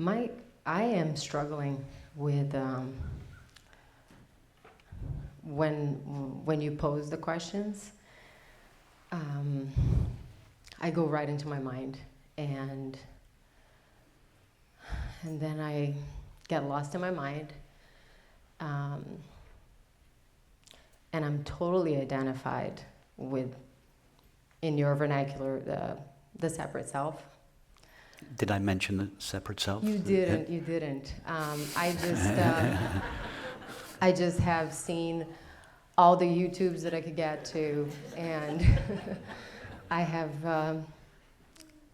I am struggling with when you pose the questions. I go right into my mind, and then I get lost in my mind, and I'm totally identified with, in your vernacular, the separate self. Did I mention the separate self? You didn't. You didn't. I just have seen all the YouTubes that I could get to, and I have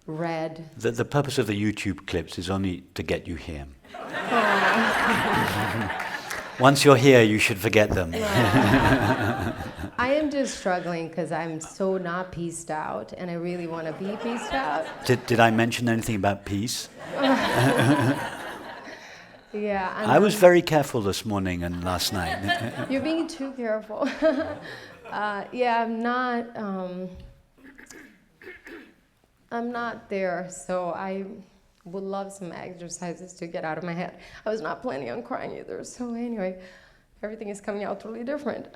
read. The purpose of the YouTube clips is only to get you here. Once you're here, you should forget them. I am just struggling because I'm so not pieced out, and I really want to be pieced out. Did I mention anything about peace? Yeah. I was very careful this morning and last night. You're being too careful. Yeah, I'm not there, so I would love some exercises to get out of my head. I was not planning on crying either, so anyway, everything is coming out totally different.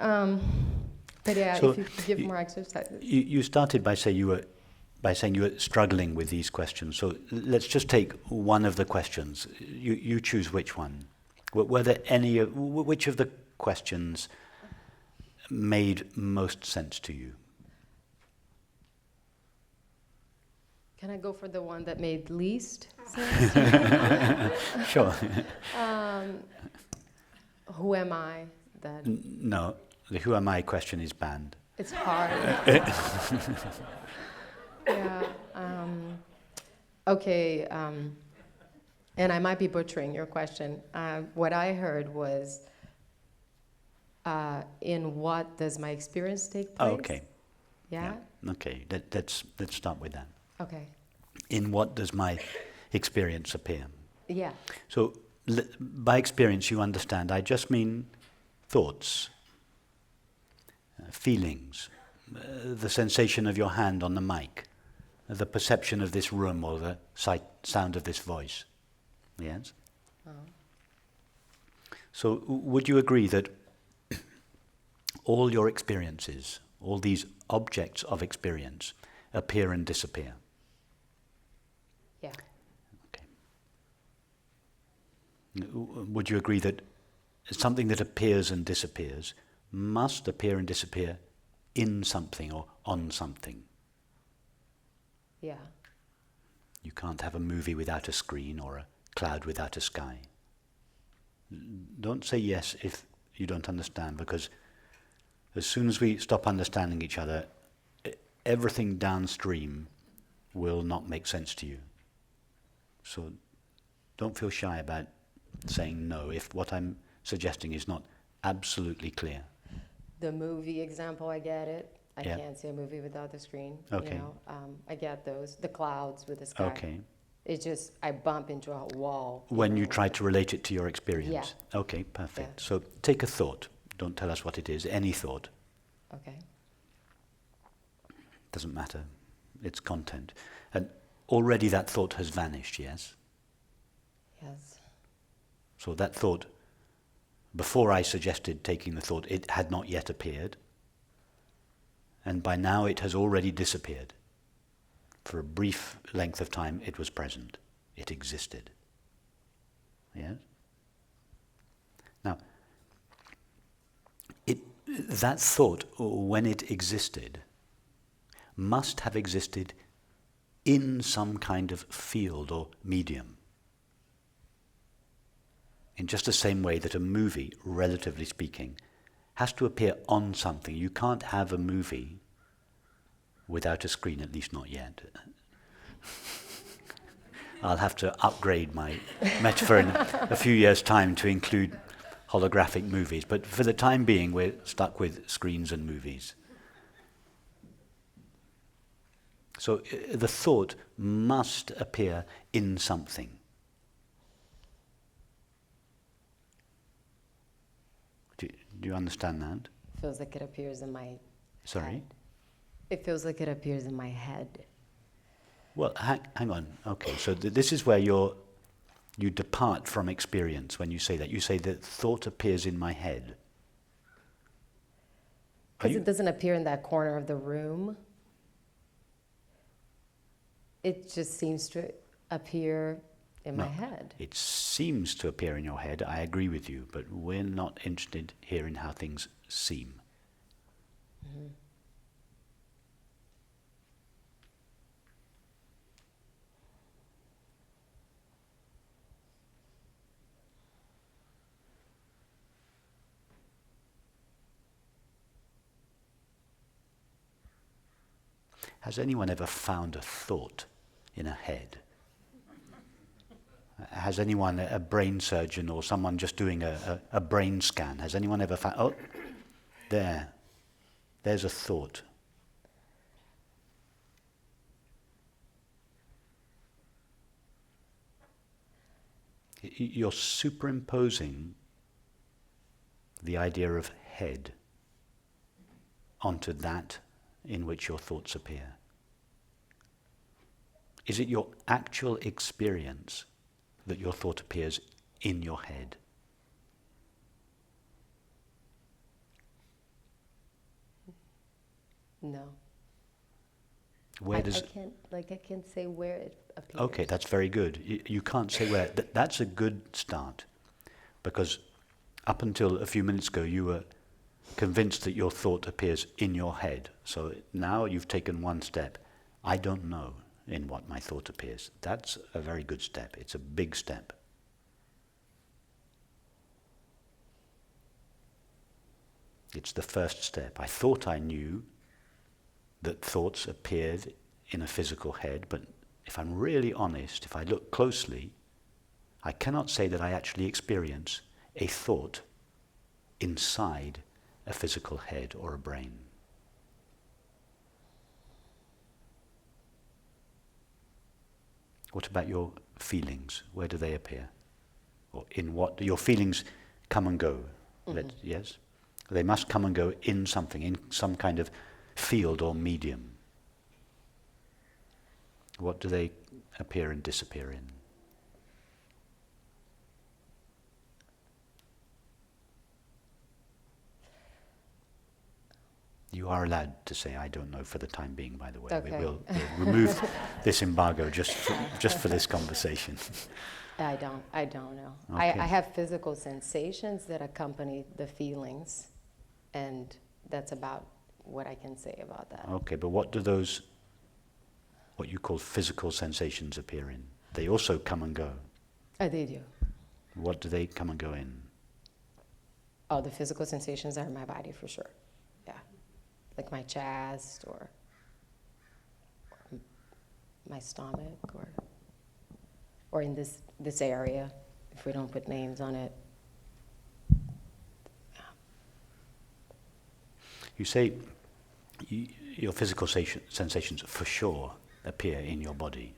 But yeah, So if you could give more exercises. You started by saying you were struggling with these questions. So let's just take one of the questions. You choose which one. Were there which of the questions made most sense to you? Can I go for the one that made least sense? Sure. Who am I? That No, the who am I question is banned. it's hard. Yeah. Okay. And I might be butchering your question. What I heard was, in what does my experience take place? Oh, okay. Yeah? Okay. Let's start with that. Okay. In what does my experience appear? Yeah. So, by experience, you understand. I just mean thoughts, feelings, the sensation of your hand on the mic, the perception of this room, or the sound of this voice. Yes? So, would you agree that all your experiences, all these objects of experience, appear and disappear? Yeah. Okay. Would you agree that something that appears and disappears must appear and disappear in something or on something? Yeah. You can't have a movie without a screen or a cloud without a sky. Don't say yes if you don't understand, because as soon as we stop understanding each other, everything downstream will not make sense to you. So don't feel shy about saying no if what I'm suggesting is not absolutely clear. The movie example, I get it. I Yeah. can't see a movie without the screen. Okay. You know, I get those. The clouds with the sky. Okay. It's just I bump into a wall. When you know. try to relate it to your experience. Yeah. Okay, perfect. Yeah. So take a thought. Don't tell us what it is. Any thought. Okay. Doesn't matter. It's content. And already that thought has vanished, yes? Yes. So that thought, before I suggested taking the thought, it had not yet appeared. And by now it has already disappeared. For a brief length of time it was present. It existed. Yes? Now, that thought, when it existed, must have existed in some kind of field or medium. In just the same way that a movie, relatively speaking, has to appear on something. You can't have a movie without a screen, at least not yet. I'll have to upgrade my metaphor in a few years' time to include holographic movies, but for the time being we're stuck with screens and movies. So the thought must appear in something. Do you understand that? Feels like it appears in my Sorry? head. It feels like it appears in my head. Well, hang on. Okay, so this is where you're You depart from experience when you say that. You say that thought appears in my head. Because it doesn't appear in that corner of the room. It just seems to appear in my head. It seems to appear in your head, I agree with you, but we're not interested here in how things seem. Mm-hmm. Has anyone ever found a thought in a head? Has anyone, a brain surgeon or someone just doing a brain scan, has anyone ever found, oh, there's a thought. You're superimposing the idea of head onto that in which your thoughts appear. Is it your actual experience that your thought appears in your head? No. Where does I can't say where it appears. Okay, that's very good. You can't say where. That's a good start, because up until a few minutes ago you were convinced that your thought appears in your head. So now you've taken one step. I don't know in what my thought appears. That's a very good step. It's a big step. It's the first step. I thought I knew that thoughts appeared in a physical head, but if I'm really honest, if I look closely, I cannot say that I actually experience a thought inside a physical head or a brain. What about your feelings? Where do they appear? Or in what? Your feelings come and go. Mm-hmm. Yes? They must come and go in something, in some kind of field or medium. What do they appear and disappear in? You are allowed to say, I don't know, for the time being, by the way. Okay. We'll remove this embargo just for this conversation. I don't know. Okay. I have physical sensations that accompany the feelings, and that's about what I can say about that. Okay, but what do those, what you call physical sensations, appear in? They also come and go. They do. What do they come and go in? Oh, the physical sensations are in my body for sure. Yeah. Like my chest or my stomach or in this area, if we don't put names on it. You say your physical sensations for sure appear in your body,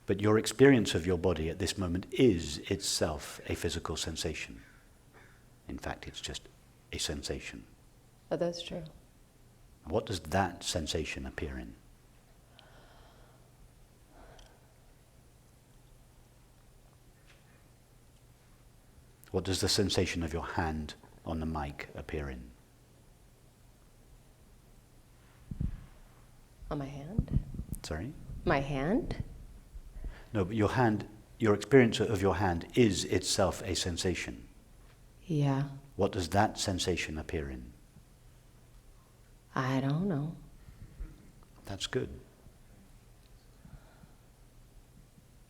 but your experience of your body at this moment is itself a physical sensation. In fact, it's just a sensation. Oh, that's true. What does that sensation appear in? What does the sensation of your hand on the mic appear in? On my hand? Sorry? My hand? No, but your hand, your experience of your hand is itself a sensation. Yeah. What does that sensation appear in? I don't know. That's good.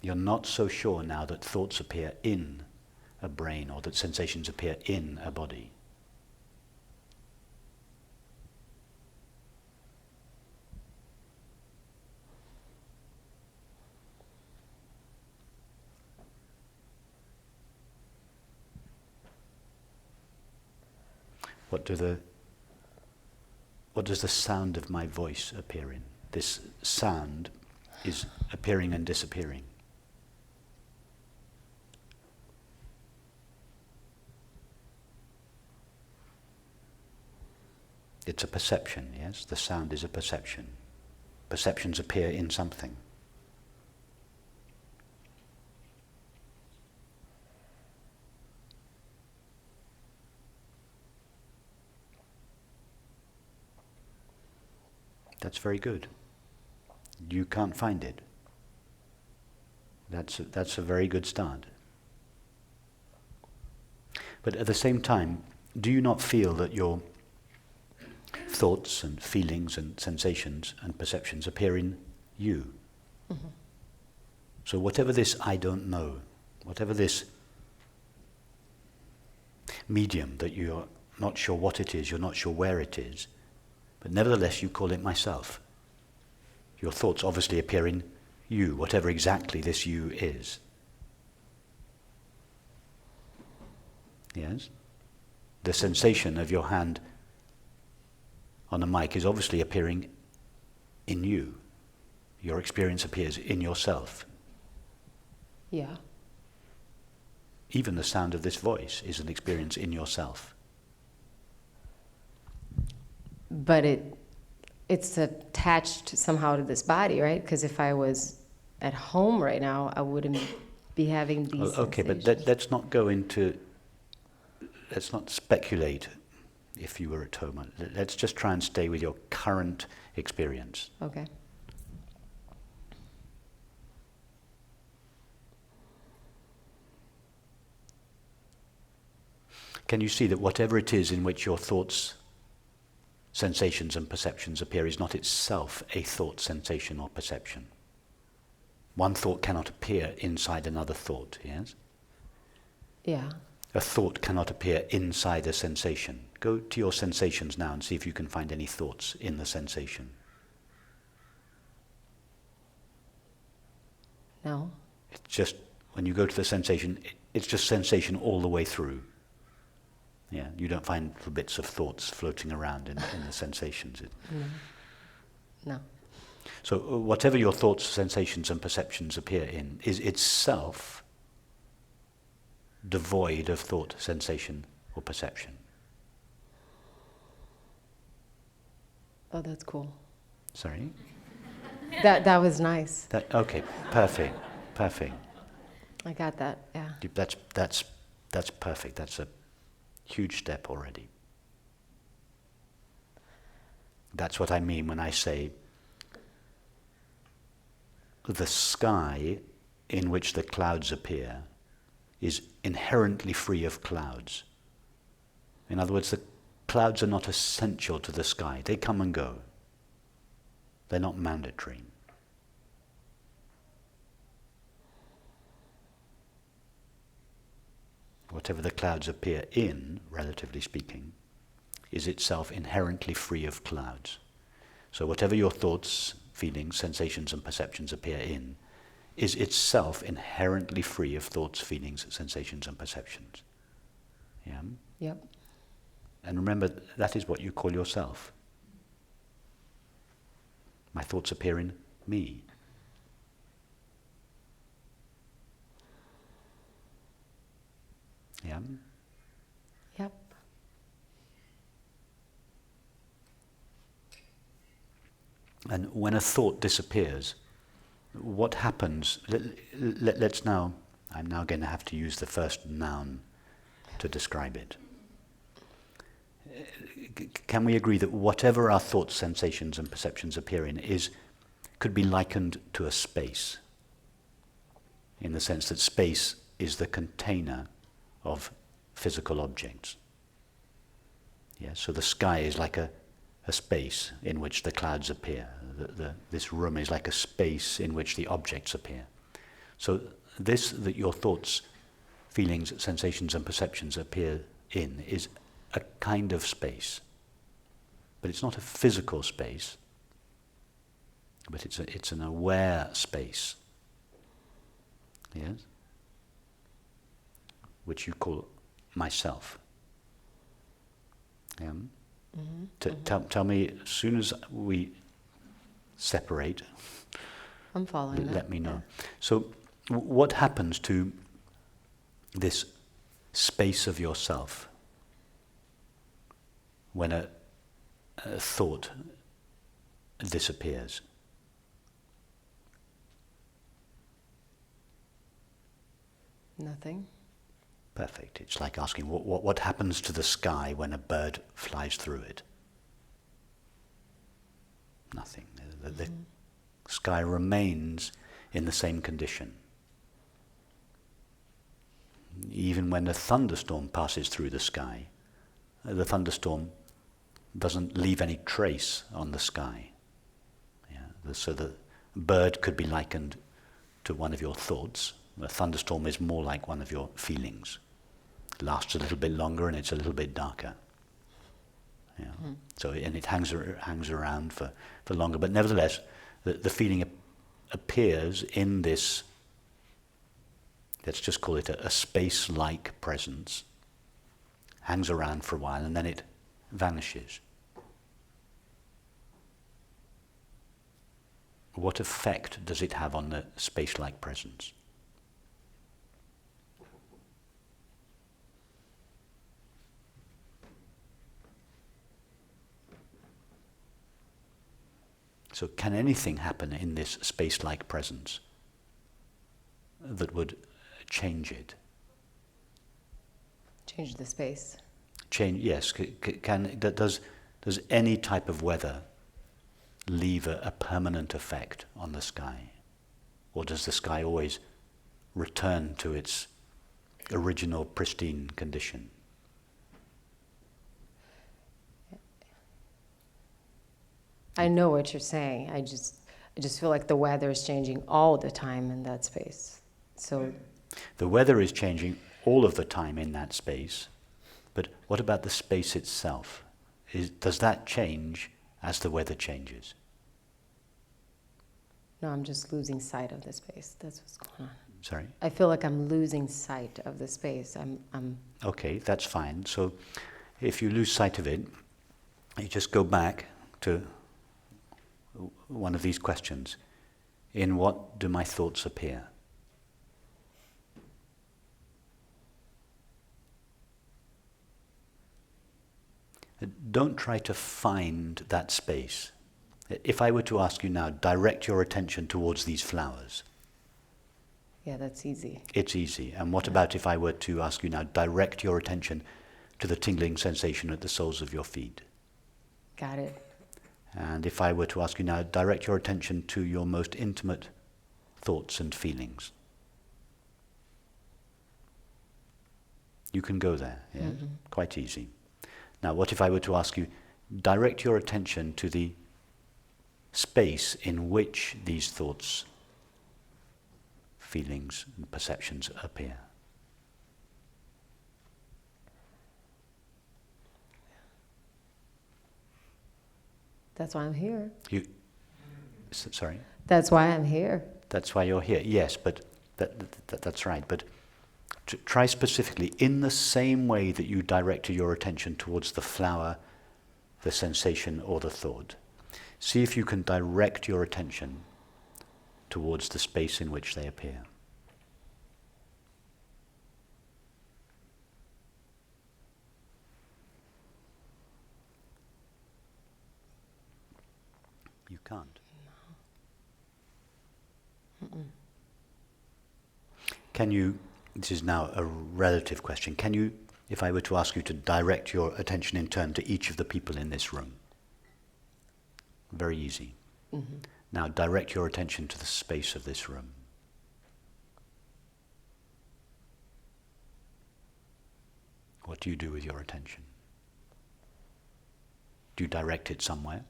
You're not so sure now that thoughts appear in a brain or that sensations appear in a body. What does the sound of my voice appear in? This sound is appearing and disappearing. It's a perception, yes? The sound is a perception. Perceptions appear in something. That's very good. You can't find it. That's a very good start. But at the same time, do you not feel that your thoughts and feelings and sensations and perceptions appear in you? Mm-hmm. So whatever this I don't know, whatever this medium that you're not sure what it is, you're not sure where it is, but nevertheless you call it myself. Your thoughts obviously appear in you, whatever exactly this you is. Yes? The sensation of your hand on the mic is obviously appearing in you. Your experience appears in yourself. Yeah. Even the sound of this voice is an experience in yourself. But it's attached somehow to this body, right? Because if I was at home right now, I wouldn't be having these Okay, sensations. but let's not go into, let's not speculate if you were at home. Let's just try and stay with your current experience. Okay. Can you see that whatever it is in which your thoughts, sensations and perceptions appear is not itself a thought, sensation or perception? One thought cannot appear inside another thought, yes? Yeah. A thought cannot appear inside a sensation. Go to your sensations now and see if you can find any thoughts in the sensation. No. It's just, when you go to the sensation, it's just sensation all the way through. Yeah, you don't find little bits of thoughts floating around in the sensations. No. So whatever your thoughts, sensations and perceptions appear in is itself devoid of thought, sensation or perception. Oh, that's cool. Sorry? That was nice. Okay, perfect. I got that. Yeah. That's perfect. That's a huge step already. That's what I mean when I say the sky in which the clouds appear is inherently free of clouds. In other words, the clouds are not essential to the sky. They come and go. They're not mandatory. Whatever the clouds appear in, relatively speaking, is itself inherently free of clouds. So whatever your thoughts, feelings, sensations and perceptions appear in is itself inherently free of thoughts, feelings, sensations and perceptions. Yeah? Yep. And remember, that is what you call yourself. My thoughts appear in me. Yeah? Yep. And when a thought disappears, what happens? Let's now, I'm now going to have to use the first noun to describe it. Can we agree that whatever our thoughts, sensations and perceptions appear in could be likened to a space, in the sense that space is the container of physical objects? Yeah, so the sky is like a space in which the clouds appear. This room is like a space in which the objects appear. So this that your thoughts, feelings, sensations and perceptions appear in is a kind of space. But it's not a physical space, but it's an aware space. Yes? Which you call myself. Yeah? Mm-hmm. Tell me, as soon as we separate, I'm following that. let me know. So what happens to this space of yourself when a thought disappears? Nothing. Perfect. It's like asking what happens to the sky when a bird flies through it? Nothing. The sky remains in the same condition. Even when a thunderstorm passes through the sky, the thunderstorm doesn't leave any trace on the sky. Yeah? So the bird could be likened to one of your thoughts. A thunderstorm is more like one of your feelings. It lasts a little bit longer and it's a little bit darker. Yeah. So, and it hangs around for longer. But nevertheless, the feeling appears in this, let's just call it a space-like presence, hangs around for a while, and then it vanishes. What effect does it have on the space-like presence? So can anything happen in this space-like presence that would change it? Change the space. Change, yes. Does any type of weather leave a permanent effect on the sky? Or does the sky always return to its original pristine condition? I know what you're saying. I just feel like the weather is changing all the time in that space. So the weather is changing all of the time in that space, but what about the space itself? Does that change as the weather changes? no, I'm just losing sight of the space. That's what's going on. Sorry? I feel like I'm losing sight of the space. Okay, that's fine. So if you lose sight of it, you just go back to one of these questions. In what do my thoughts appear? Don't try to find that space. If I were to ask you now, direct your attention towards these flowers. Yeah, that's easy. It's easy. And what about if I were to ask you now, direct your attention to the tingling sensation at the soles of your feet? Got it. And if I were to ask you now, direct your attention to your most intimate thoughts and feelings. You can go there, yeah? Mm-hmm. Quite easy. Now, what if I were to ask you, direct your attention to the space in which these thoughts, feelings, and perceptions appear? That's why I'm here. Sorry? That's why I'm here. That's why you're here. Yes, but that's right. But try specifically, in the same way that you directed your attention towards the flower, the sensation, or the thought, see if you can direct your attention towards the space in which they appear. You can't. No. Can you, this is now a relative question, can you, if I were to ask you to direct your attention in turn to each of the people in this room? Very easy. Mm-hmm. Now direct your attention to the space of this room. What do you do with your attention? Do you direct it somewhere?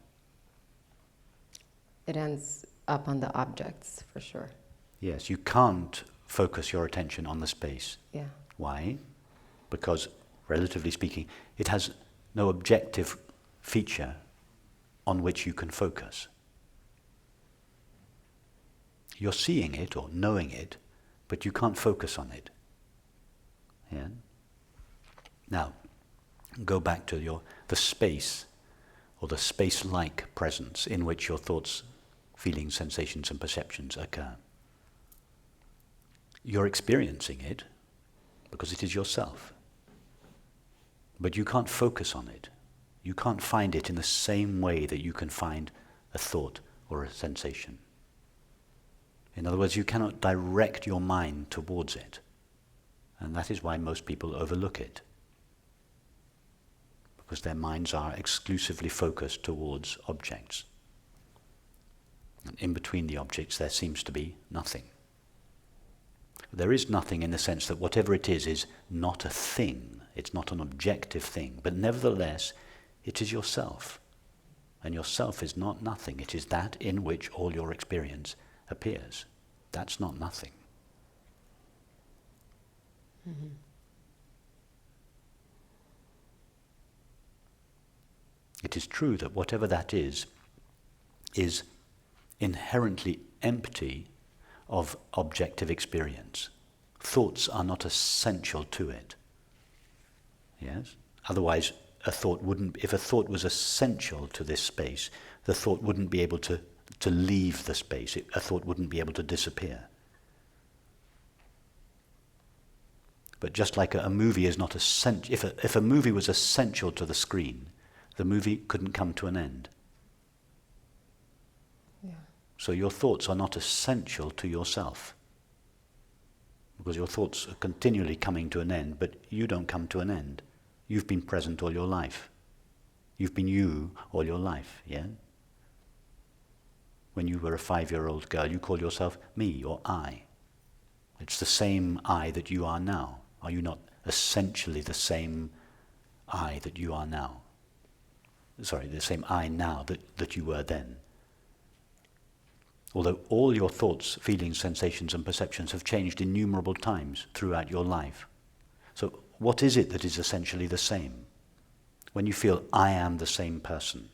It ends up on the objects, for sure. Yes, you can't focus your attention on the space. Yeah. Why? Because, relatively speaking, it has no objective feature on which you can focus. You're seeing it or knowing it, but you can't focus on it. Yeah? Now, go back to the space, or the space-like presence in which your thoughts, feelings, sensations, and perceptions occur. You're experiencing it because it is yourself. But you can't focus on it. You can't find it in the same way that you can find a thought or a sensation. In other words, you cannot direct your mind towards it. And that is why most people overlook it. Because their minds are exclusively focused towards objects. And in between the objects there seems to be nothing. There is nothing in the sense that whatever it is not a thing. It's not an objective thing. But nevertheless, it is yourself. And yourself is not nothing. It is that in which all your experience appears. That's not nothing. Mm-hmm. It is true that whatever that is inherently empty of objective experience. Thoughts are not essential to it. Yes? Otherwise, if a thought was essential to this space, the thought wouldn't be able to leave the space. A thought wouldn't be able to disappear. But just like a movie is not essential, if a movie was essential to the screen, the movie couldn't come to an end. Yeah. So your thoughts are not essential to yourself. Because your thoughts are continually coming to an end, but you don't come to an end. You've been present all your life. You've been you all your life, yeah? When you were a 5-year-old girl, you called yourself me or I. It's the same I that you are now. Are you not essentially the same I that you are now? Sorry, the same I now that you were then. Although all your thoughts, feelings, sensations and perceptions have changed innumerable times throughout your life. So what is it that is essentially the same? When you feel, I am the same person,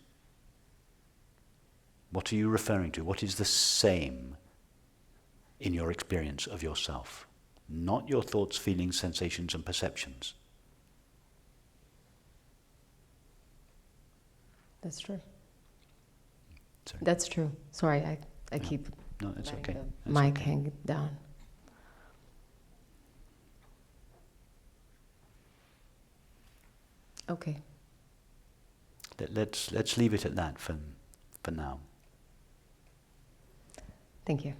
what are you referring to? What is the same in your experience of yourself? Not your thoughts, feelings, sensations and perceptions. That's true. Sorry. That's true. Sorry, I keep No, it's okay. the mic hanging down. Okay. Let's leave it at that for now. Thank you.